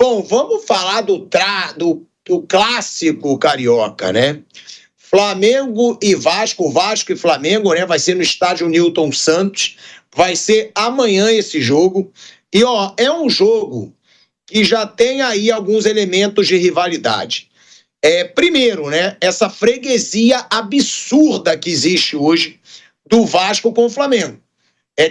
Bom, vamos falar do clássico carioca, né? Flamengo e Vasco, Vasco e Flamengo, né? Vai ser no estádio Newton Santos. Vai ser amanhã esse jogo. E, é um jogo que já tem aí alguns elementos de rivalidade. Primeiro, né? Essa freguesia absurda que existe hoje do Vasco com o Flamengo.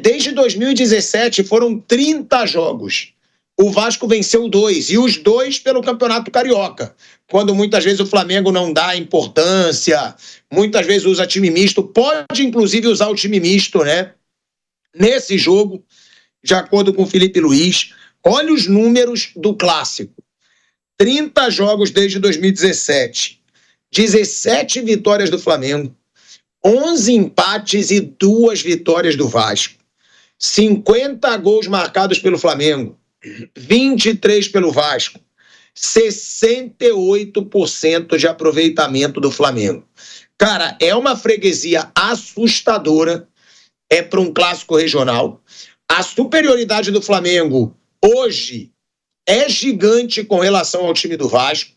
Desde 2017 foram 30 jogos. O Vasco venceu 2, e os 2 pelo Campeonato Carioca, quando muitas vezes o Flamengo não dá importância, muitas vezes usa time misto, pode inclusive usar o time misto, né? Nesse jogo, de acordo com o Felipe Luiz, olha os números do clássico. 30 jogos desde 2017, 17 vitórias do Flamengo, 11 empates e 2 vitórias do Vasco, 50 gols marcados pelo Flamengo, 23 pelo Vasco, 68% de aproveitamento do Flamengo. Cara, é uma freguesia assustadora, para um clássico regional. A superioridade do Flamengo hoje é gigante com relação ao time do Vasco,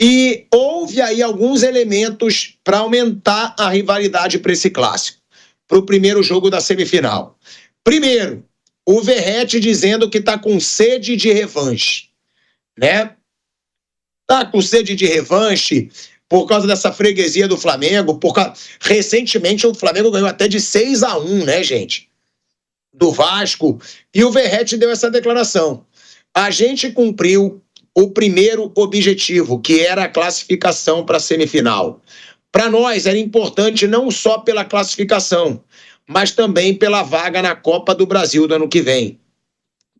e houve aí alguns elementos para aumentar a rivalidade para esse clássico, para o primeiro jogo da semifinal. Primeiro, o Verratti dizendo que está com sede de revanche, né? Está com sede de revanche por causa dessa freguesia do Flamengo. Recentemente o Flamengo ganhou até de 6-1, né, gente? Do Vasco. E o Verratti deu essa declaração. A gente cumpriu o primeiro objetivo, que era a classificação para a semifinal. Para nós era importante não só pela classificação, mas também pela vaga na Copa do Brasil do ano que vem.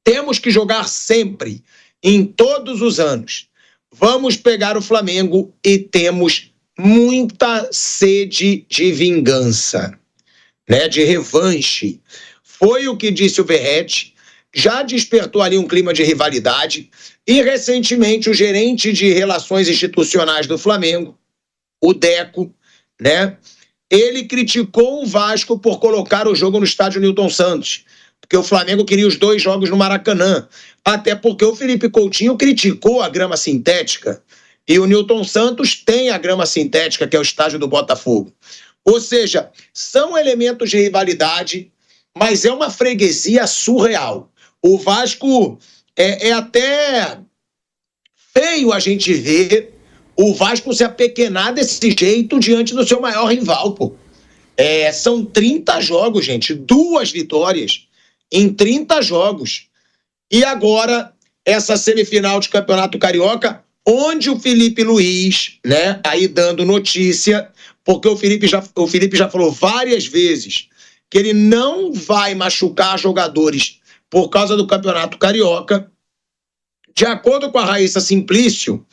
Temos que jogar sempre, em todos os anos. Vamos pegar o Flamengo e temos muita sede de vingança, né? De revanche. Foi o que disse o Verratti, já despertou ali um clima de rivalidade, e recentemente o gerente de relações institucionais do Flamengo, o Deco, né? Ele criticou o Vasco por colocar o jogo no estádio Newton Santos, porque o Flamengo queria os 2 jogos no Maracanã, até porque o Felipe Coutinho criticou a grama sintética, e o Newton Santos tem a grama sintética, que é o estádio do Botafogo. Ou seja, são elementos de rivalidade, mas é uma freguesia surreal. O Vasco é até feio a gente ver o Vasco se apequenar desse jeito diante do seu maior rival, pô. São 30 jogos, gente. 2 vitórias em 30 jogos. E agora, essa semifinal de Campeonato Carioca, onde o Felipe Luiz, né, aí dando notícia, porque o Felipe já falou várias vezes que ele não vai machucar jogadores por causa do Campeonato Carioca. De acordo com a Raíssa Simplício,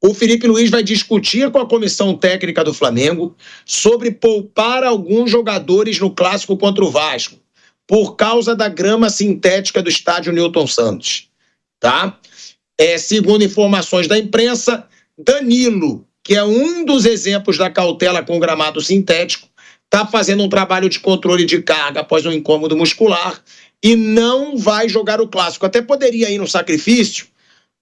o Felipe Luiz vai discutir com a comissão técnica do Flamengo sobre poupar alguns jogadores no clássico contra o Vasco, por causa da grama sintética do estádio Newton Santos, tá? Segundo informações da imprensa, Danilo, que é um dos exemplos da cautela com gramado sintético, está fazendo um trabalho de controle de carga após um incômodo muscular e não vai jogar o clássico. Até poderia ir no sacrifício,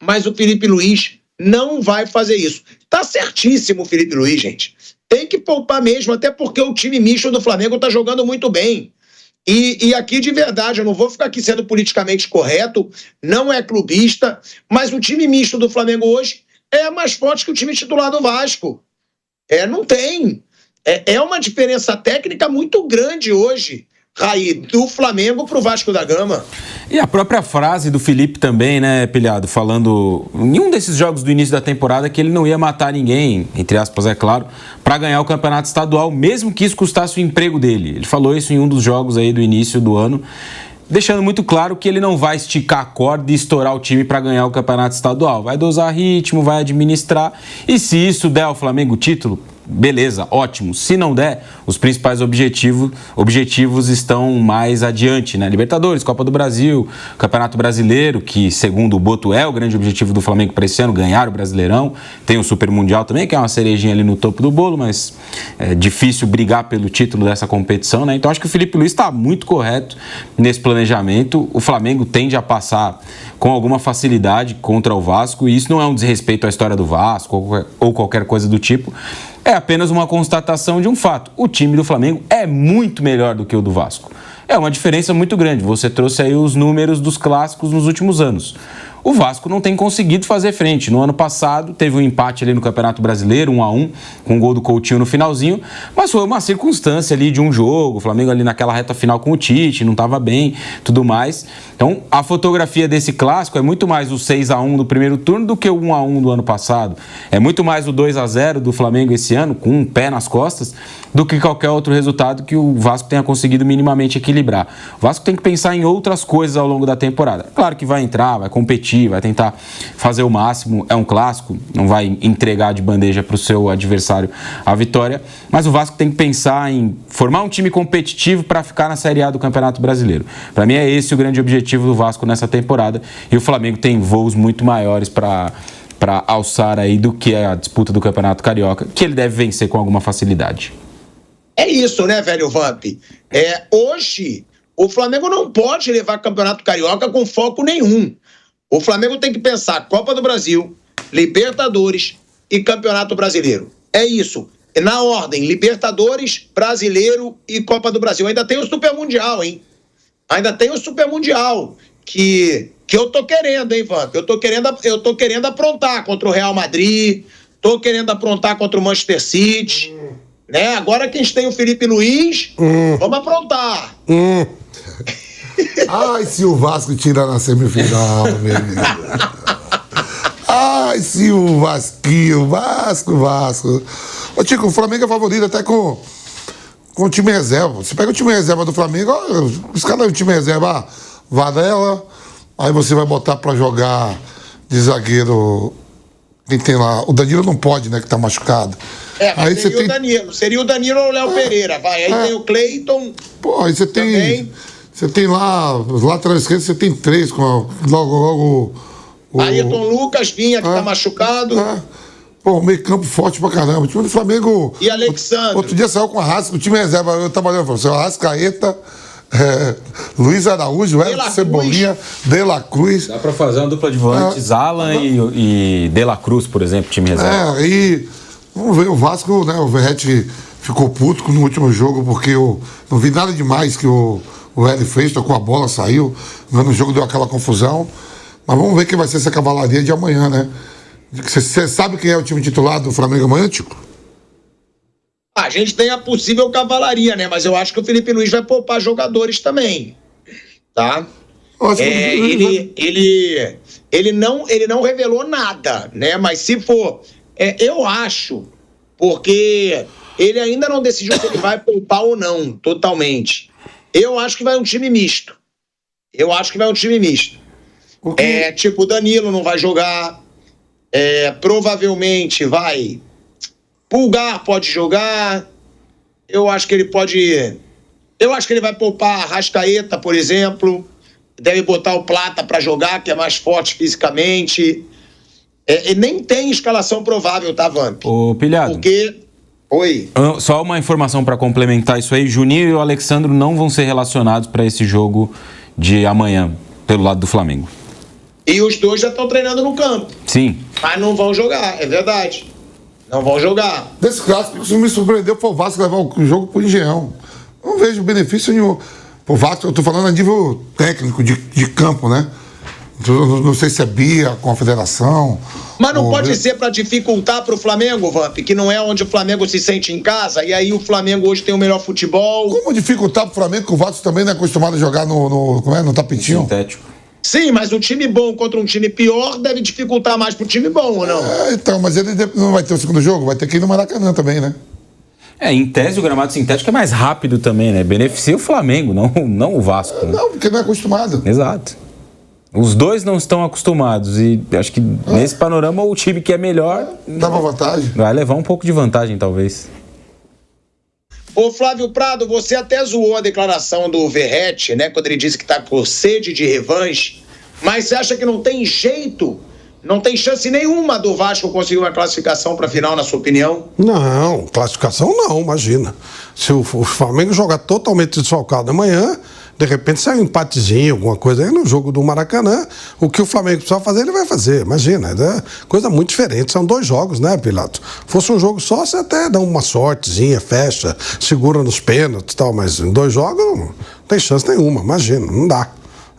mas o Felipe Luiz não vai fazer isso. Tá certíssimo o Felipe Luiz, gente. Tem que poupar mesmo, até porque o time misto do Flamengo tá jogando muito bem. E aqui, de verdade, eu não vou ficar aqui sendo politicamente correto, não é clubista, mas o time misto do Flamengo hoje é mais forte que o time titular do Vasco. Não tem. É uma diferença técnica muito grande hoje, Raí, do Flamengo pro Vasco da Gama. E a própria frase do Felipe também, né, Pilhado, falando em um desses jogos do início da temporada que ele não ia matar ninguém, entre aspas, é claro, para ganhar o campeonato estadual, mesmo que isso custasse o emprego dele. Ele falou isso em um dos jogos aí do início do ano, deixando muito claro que ele não vai esticar a corda e estourar o time para ganhar o campeonato estadual. Vai dosar ritmo, vai administrar, e se isso der ao Flamengo o título, beleza, ótimo. Se não der, os principais objetivos estão mais adiante, né? Libertadores, Copa do Brasil, Campeonato Brasileiro, que segundo o Boto é o grande objetivo do Flamengo para esse ano, ganhar o Brasileirão. Tem o Super Mundial também, que é uma cerejinha ali no topo do bolo, mas é difícil brigar pelo título dessa competição, né? Então acho que o Felipe Luiz está muito correto nesse planejamento. O Flamengo tende a passar com alguma facilidade contra o Vasco, e isso não é um desrespeito à história do Vasco ou qualquer coisa do tipo, é apenas uma constatação de um fato. O time do Flamengo é muito melhor do que o do Vasco. É uma diferença muito grande. Você trouxe aí os números dos clássicos nos últimos anos. O Vasco não tem conseguido fazer frente. No ano passado, teve um empate ali no Campeonato Brasileiro, 1-1, com o gol do Coutinho no finalzinho, mas foi uma circunstância ali de um jogo, o Flamengo ali naquela reta final com o Tite, não estava bem, tudo mais. Então, a fotografia desse clássico é muito mais o 6-1 do primeiro turno do que o 1-1 do ano passado. É muito mais o 2-0 do Flamengo esse ano, com um pé nas costas, do que qualquer outro resultado que o Vasco tenha conseguido minimamente equilibrar. O Vasco tem que pensar em outras coisas ao longo da temporada. Claro que vai entrar, vai competir, vai tentar fazer o máximo, é um clássico, não vai entregar de bandeja para o seu adversário a vitória, mas o Vasco tem que pensar em formar um time competitivo para ficar na Série A do Campeonato Brasileiro. Para mim é esse o grande objetivo do Vasco nessa temporada, e o Flamengo tem voos muito maiores para alçar aí do que a disputa do Campeonato Carioca, que ele deve vencer com alguma facilidade. É isso, né, velho Vamp? Hoje, o Flamengo não pode levar Campeonato Carioca com foco nenhum. O Flamengo tem que pensar Copa do Brasil, Libertadores e Campeonato Brasileiro. É isso. Na ordem, Libertadores, Brasileiro e Copa do Brasil. Ainda tem o Super Mundial, hein? Ainda tem o Super Mundial, que eu tô querendo, hein, Vamp? Eu tô querendo aprontar contra o Real Madrid, tô querendo aprontar contra o Manchester City, né? Agora que a gente tem o Felipe Luiz, vamos aprontar. Ai, se o Vasco tirar na semifinal, meu amigo. Ai, se o Vasquinho, Vasco. Ô, Tico, o Flamengo é favorito até com o time reserva. Você pega o time reserva do Flamengo, os caras do time reserva, Varela, aí você vai botar pra jogar de zagueiro. Quem tem lá? O Danilo não pode, né, que tá machucado. Mas aí seria o Danilo. Seria o Danilo ou o Léo Pereira, vai. Aí tem o Cleiton. Pô, aí você tem... Também. Você tem lá, lateral esquerdo, você tem 3, logo o Ayrton Lucas, Vinha, que tá machucado. Pô, meio campo forte pra caramba. O time do Flamengo... E Alexandre. Outro dia saiu com a Arrasca, o time reserva, eu tava olhando, falou, Arrascaeta, Luiz Araújo, Everton Cebolinha, De La Cruz. Dá pra fazer uma dupla de volantes, Alan e De La Cruz, por exemplo, time reserva. E vamos ver, o Vasco, né, o Verratti ficou puto no último jogo, porque eu não vi nada demais que o Hélio fez, tocou a bola, saiu, no jogo deu aquela confusão. Mas vamos ver quem vai ser essa cavalaria de amanhã, né? Você sabe quem é o time titular do Flamengo amanhã, Tico? A gente tem a possível cavalaria, né? Mas eu acho que o Felipe Luiz vai poupar jogadores também, tá? Ele não revelou nada, né? Mas se for... eu acho, porque ele ainda não decidiu se ele vai poupar ou não, totalmente. Eu acho que vai um time misto. Tipo, o Danilo não vai jogar. Provavelmente vai. Pulgar pode jogar. Eu acho que ele vai poupar Arrascaeta, por exemplo. Deve botar o Plata para jogar, que é mais forte fisicamente. Nem tem escalação provável, tá, Vamp? Ô, Pilhado. Porque... Oi. Só uma informação para complementar isso aí. Juninho e o Alexandro não vão ser relacionados para esse jogo de amanhã, pelo lado do Flamengo. E os dois já estão treinando no campo. Sim. Mas não vão jogar, é verdade. Não vão jogar. Desse clássico, isso me surpreendeu foi o Vasco levar o jogo pro Engenhão. Não vejo benefício nenhum. O Vasco, eu tô falando a nível técnico, de campo, né? Não sei se é Bia, com a federação. Mas não pode ser para dificultar para o Flamengo, Vamp, que não é onde o Flamengo se sente em casa, e aí o Flamengo hoje tem o melhor futebol. Como dificultar para o Flamengo, que o Vasco também não é acostumado a jogar no tapetinho? Sintético. Sim, mas um time bom contra um time pior deve dificultar mais pro time bom, ou não? Então, mas ele não vai ter o segundo jogo, vai ter que ir no Maracanã também, né? Em tese o gramado sintético é mais rápido também, né? Beneficia o Flamengo, não o Vasco. Né? Não, porque não é acostumado. Exato. Os dois não estão acostumados e acho que nesse panorama o time que é melhor dava vantagem. Vai levar um pouco de vantagem, talvez. Ô Flávio Prado, você até zoou a declaração do Verratti, né? Quando ele disse que tá com sede de revanche. Mas você acha que não tem jeito? Não tem chance nenhuma do Vasco conseguir uma classificação para a final, na sua opinião? Não, classificação não, imagina. Se o Flamengo jogar totalmente desfalcado amanhã, de repente sai um empatezinho, alguma coisa aí no jogo do Maracanã, o que o Flamengo precisa fazer, ele vai fazer, imagina. É coisa muito diferente, são 2 jogos, né, Pilato? Fosse um jogo só, você até dá uma sortezinha, fecha, segura nos pênaltis e tal, mas em 2 jogos não tem chance nenhuma, imagina, não dá.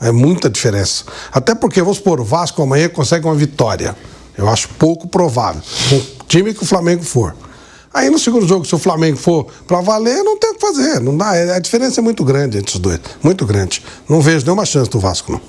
É muita diferença. Até porque, vamos supor, o Vasco amanhã consegue uma vitória. Eu acho pouco provável. O time que o Flamengo for. Aí no segundo jogo, se o Flamengo for pra valer, não tem o que fazer. Não dá. A diferença é muito grande entre os dois. Muito grande. Não vejo nenhuma chance do Vasco, não.